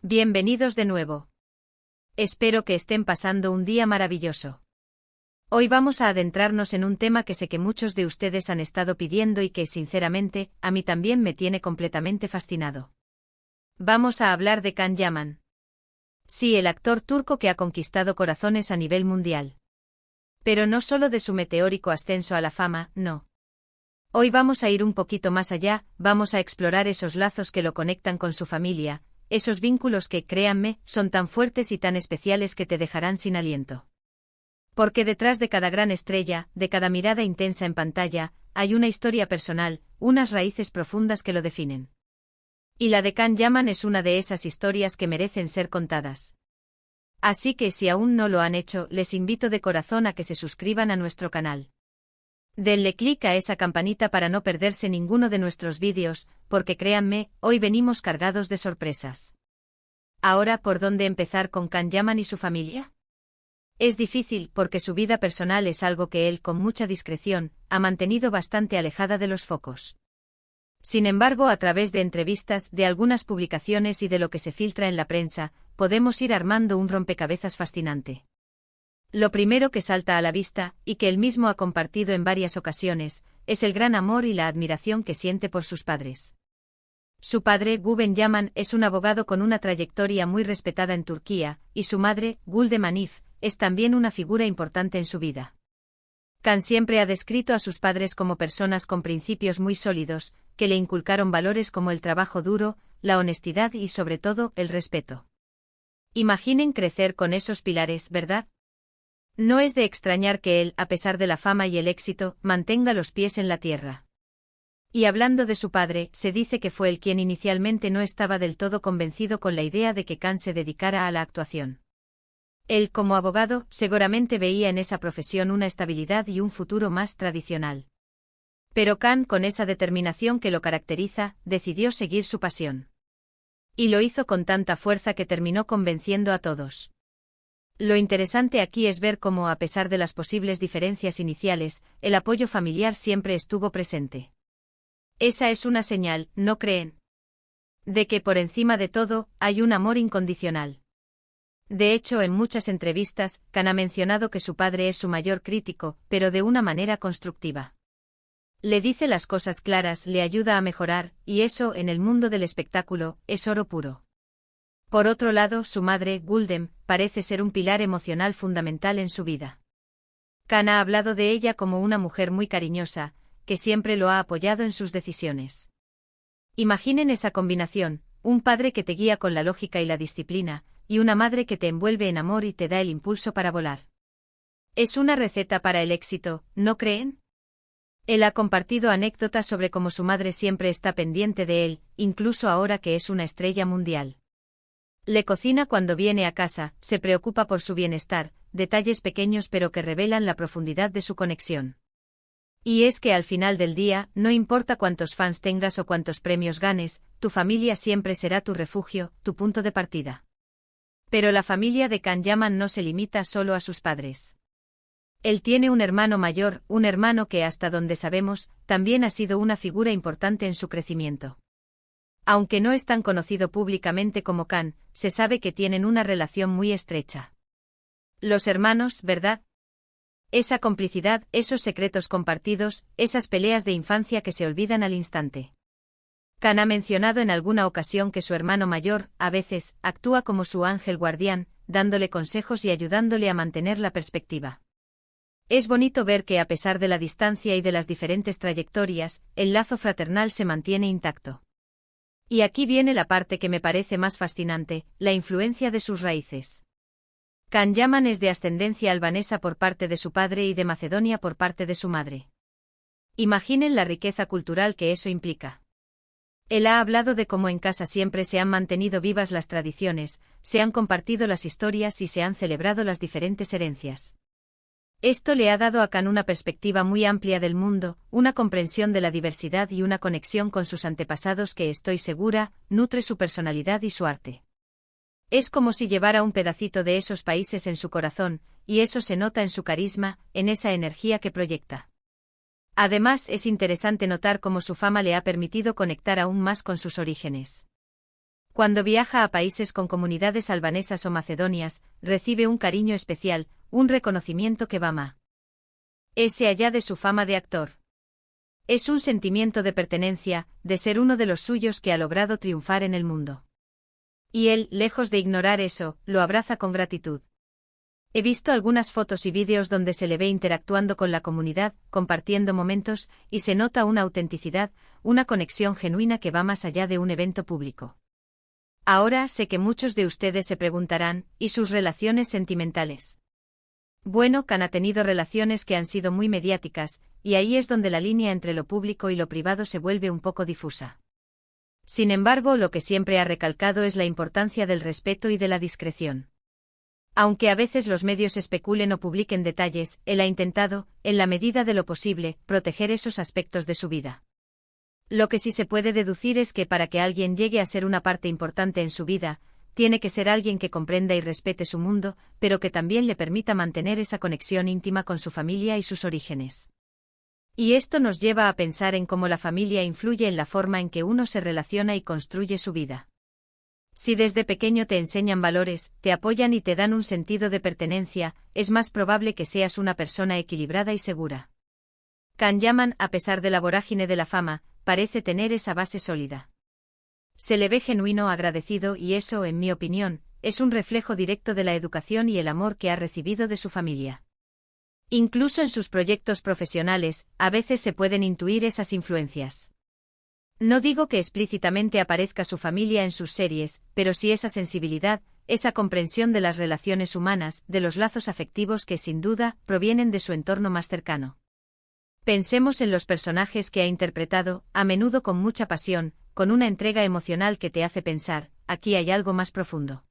Bienvenidos de nuevo. Espero que estén pasando un día maravilloso. Hoy vamos a adentrarnos en un tema que sé que muchos de ustedes han estado pidiendo y que, sinceramente, a mí también me tiene completamente fascinado. Vamos a hablar de Can Yaman. Sí, el actor turco que ha conquistado corazones a nivel mundial. Pero no solo de su meteórico ascenso a la fama, no. Hoy vamos a ir un poquito más allá, vamos a explorar esos lazos que lo conectan con su familia, esos vínculos que, créanme, son tan fuertes y tan especiales que te dejarán sin aliento. Porque detrás de cada gran estrella, de cada mirada intensa en pantalla, hay una historia personal, unas raíces profundas que lo definen. Y la de Can Yaman es una de esas historias que merecen ser contadas. Así que si aún no lo han hecho, les invito de corazón a que se suscriban a nuestro canal. Denle clic a esa campanita para no perderse ninguno de nuestros vídeos, porque créanme, hoy venimos cargados de sorpresas. Ahora, ¿por dónde empezar con Can Yaman y su familia? Es difícil porque su vida personal es algo que él, con mucha discreción, ha mantenido bastante alejada de los focos. Sin embargo, a través de entrevistas, de algunas publicaciones y de lo que se filtra en la prensa, podemos ir armando un rompecabezas fascinante. Lo primero que salta a la vista, y que él mismo ha compartido en varias ocasiones, es el gran amor y la admiración que siente por sus padres. Su padre, Guven Yaman, es un abogado con una trayectoria muy respetada en Turquía, y su madre, Gülden Manif, es también una figura importante en su vida. Can siempre ha descrito a sus padres como personas con principios muy sólidos, que le inculcaron valores como el trabajo duro, la honestidad y sobre todo, el respeto. Imaginen crecer con esos pilares, ¿verdad? No es de extrañar que él, a pesar de la fama y el éxito, mantenga los pies en la tierra. Y hablando de su padre, se dice que fue él quien inicialmente no estaba del todo convencido con la idea de que Can se dedicara a la actuación. Él, como abogado, seguramente veía en esa profesión una estabilidad y un futuro más tradicional. Pero Can, con esa determinación que lo caracteriza, decidió seguir su pasión. Y lo hizo con tanta fuerza que terminó convenciendo a todos. Lo interesante aquí es ver cómo, a pesar de las posibles diferencias iniciales, el apoyo familiar siempre estuvo presente. Esa es una señal, ¿no creen? De que por encima de todo, hay un amor incondicional. De hecho, en muchas entrevistas, Can ha mencionado que su padre es su mayor crítico, pero de una manera constructiva. Le dice las cosas claras, le ayuda a mejorar, y eso, en el mundo del espectáculo, es oro puro. Por otro lado, su madre, Gülden, parece ser un pilar emocional fundamental en su vida. Can ha hablado de ella como una mujer muy cariñosa, que siempre lo ha apoyado en sus decisiones. Imaginen esa combinación, un padre que te guía con la lógica y la disciplina, y una madre que te envuelve en amor y te da el impulso para volar. Es una receta para el éxito, ¿no creen? Él ha compartido anécdotas sobre cómo su madre siempre está pendiente de él, incluso ahora que es una estrella mundial. Le cocina cuando viene a casa, se preocupa por su bienestar, detalles pequeños pero que revelan la profundidad de su conexión. Y es que al final del día, no importa cuántos fans tengas o cuántos premios ganes, tu familia siempre será tu refugio, tu punto de partida. Pero la familia de Can Yaman no se limita solo a sus padres. Él tiene un hermano mayor, un hermano que hasta donde sabemos, también ha sido una figura importante en su crecimiento. Aunque no es tan conocido públicamente como Can, se sabe que tienen una relación muy estrecha. Los hermanos, ¿verdad? Esa complicidad, esos secretos compartidos, esas peleas de infancia que se olvidan al instante. Can ha mencionado en alguna ocasión que su hermano mayor, a veces, actúa como su ángel guardián, dándole consejos y ayudándole a mantener la perspectiva. Es bonito ver que a pesar de la distancia y de las diferentes trayectorias, el lazo fraternal se mantiene intacto. Y aquí viene la parte que me parece más fascinante, la influencia de sus raíces. Can Yaman es de ascendencia albanesa por parte de su padre y de Macedonia por parte de su madre. Imaginen la riqueza cultural que eso implica. Él ha hablado de cómo en casa siempre se han mantenido vivas las tradiciones, se han compartido las historias y se han celebrado las diferentes herencias. Esto le ha dado a Can una perspectiva muy amplia del mundo, una comprensión de la diversidad y una conexión con sus antepasados que estoy segura, nutre su personalidad y su arte. Es como si llevara un pedacito de esos países en su corazón, y eso se nota en su carisma, en esa energía que proyecta. Además, es interesante notar cómo su fama le ha permitido conectar aún más con sus orígenes. Cuando viaja a países con comunidades albanesas o macedonias, recibe un cariño especial, un reconocimiento que va más allá de su fama de actor. Es un sentimiento de pertenencia, de ser uno de los suyos que ha logrado triunfar en el mundo. Y él, lejos de ignorar eso, lo abraza con gratitud. He visto algunas fotos y vídeos donde se le ve interactuando con la comunidad, compartiendo momentos, y se nota una autenticidad, una conexión genuina que va más allá de un evento público. Ahora sé que muchos de ustedes se preguntarán, ¿y sus relaciones sentimentales? Bueno, Khan ha tenido relaciones que han sido muy mediáticas, y ahí es donde la línea entre lo público y lo privado se vuelve un poco difusa. Sin embargo, lo que siempre ha recalcado es la importancia del respeto y de la discreción. Aunque a veces los medios especulen o publiquen detalles, él ha intentado, en la medida de lo posible, proteger esos aspectos de su vida. Lo que sí se puede deducir es que para que alguien llegue a ser una parte importante en su vida, tiene que ser alguien que comprenda y respete su mundo, pero que también le permita mantener esa conexión íntima con su familia y sus orígenes. Y esto nos lleva a pensar en cómo la familia influye en la forma en que uno se relaciona y construye su vida. Si desde pequeño te enseñan valores, te apoyan y te dan un sentido de pertenencia, es más probable que seas una persona equilibrada y segura. Khan Yaman, a pesar de la vorágine de la fama, parece tener esa base sólida. Se le ve genuino, agradecido y eso, en mi opinión, es un reflejo directo de la educación y el amor que ha recibido de su familia. Incluso en sus proyectos profesionales, a veces se pueden intuir esas influencias. No digo que explícitamente aparezca su familia en sus series, pero sí esa sensibilidad, esa comprensión de las relaciones humanas, de los lazos afectivos que sin duda provienen de su entorno más cercano. Pensemos en los personajes que ha interpretado, a menudo con mucha pasión, con una entrega emocional que te hace pensar, aquí hay algo más profundo.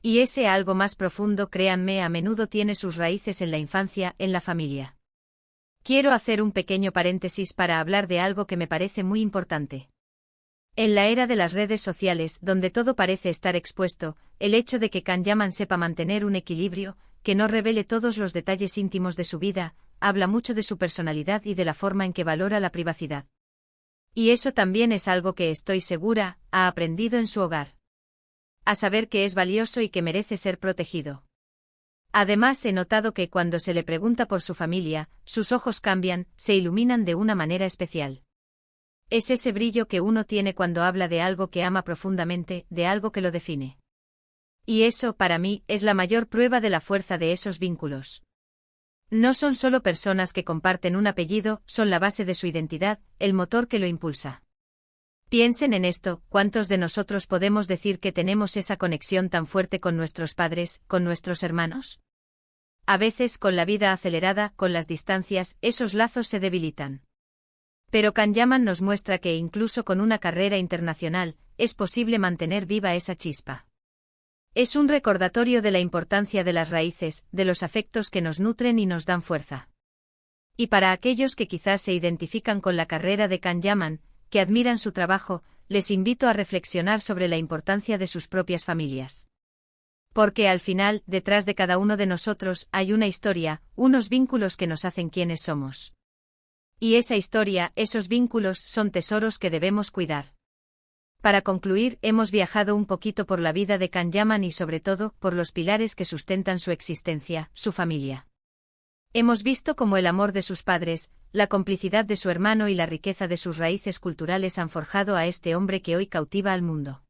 Y ese algo más profundo, créanme, a menudo tiene sus raíces en la infancia, en la familia. Quiero hacer un pequeño paréntesis para hablar de algo que me parece muy importante. En la era de las redes sociales, donde todo parece estar expuesto, el hecho de que Khan Yaman sepa mantener un equilibrio, que no revele todos los detalles íntimos de su vida, habla mucho de su personalidad y de la forma en que valora la privacidad. Y eso también es algo que estoy segura, ha aprendido en su hogar. A saber que es valioso y que merece ser protegido. Además, he notado que cuando se le pregunta por su familia, sus ojos cambian, se iluminan de una manera especial. Es ese brillo que uno tiene cuando habla de algo que ama profundamente, de algo que lo define. Y eso, para mí, es la mayor prueba de la fuerza de esos vínculos. No son solo personas que comparten un apellido, son la base de su identidad, el motor que lo impulsa. Piensen en esto, ¿cuántos de nosotros podemos decir que tenemos esa conexión tan fuerte con nuestros padres, con nuestros hermanos? A veces, con la vida acelerada, con las distancias, esos lazos se debilitan. Pero Khan Yaman nos muestra que incluso con una carrera internacional, es posible mantener viva esa chispa. Es un recordatorio de la importancia de las raíces, de los afectos que nos nutren y nos dan fuerza. Y para aquellos que quizás se identifican con la carrera de Khan Yaman, que admiran su trabajo, les invito a reflexionar sobre la importancia de sus propias familias. Porque al final, detrás de cada uno de nosotros, hay una historia, unos vínculos que nos hacen quienes somos. Y esa historia, esos vínculos, son tesoros que debemos cuidar. Para concluir, hemos viajado un poquito por la vida de Khan Yaman y sobre todo, por los pilares que sustentan su existencia, su familia. Hemos visto cómo el amor de sus padres, la complicidad de su hermano y la riqueza de sus raíces culturales han forjado a este hombre que hoy cautiva al mundo.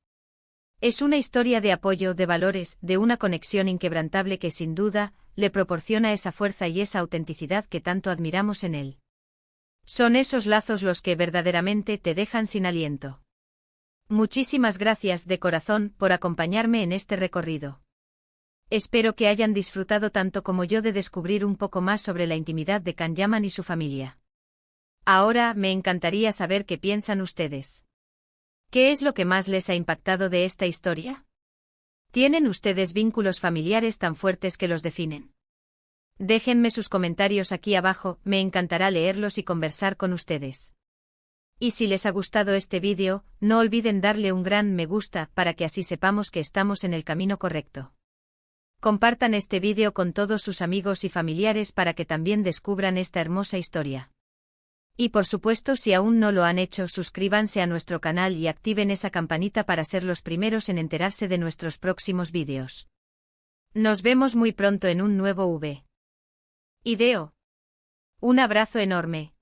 Es una historia de apoyo, de valores, de una conexión inquebrantable que sin duda, le proporciona esa fuerza y esa autenticidad que tanto admiramos en él. Son esos lazos los que verdaderamente te dejan sin aliento. Muchísimas gracias de corazón por acompañarme en este recorrido. Espero que hayan disfrutado tanto como yo de descubrir un poco más sobre la intimidad de Khan Yaman y su familia. Ahora, me encantaría saber qué piensan ustedes. ¿Qué es lo que más les ha impactado de esta historia? ¿Tienen ustedes vínculos familiares tan fuertes que los definen? Déjenme sus comentarios aquí abajo, me encantará leerlos y conversar con ustedes. Y si les ha gustado este vídeo, no olviden darle un gran me gusta para que así sepamos que estamos en el camino correcto. Compartan este vídeo con todos sus amigos y familiares para que también descubran esta hermosa historia. Y por supuesto, si aún no lo han hecho, suscríbanse a nuestro canal y activen esa campanita para ser los primeros en enterarse de nuestros próximos vídeos. Nos vemos muy pronto en un nuevo video. Un abrazo enorme.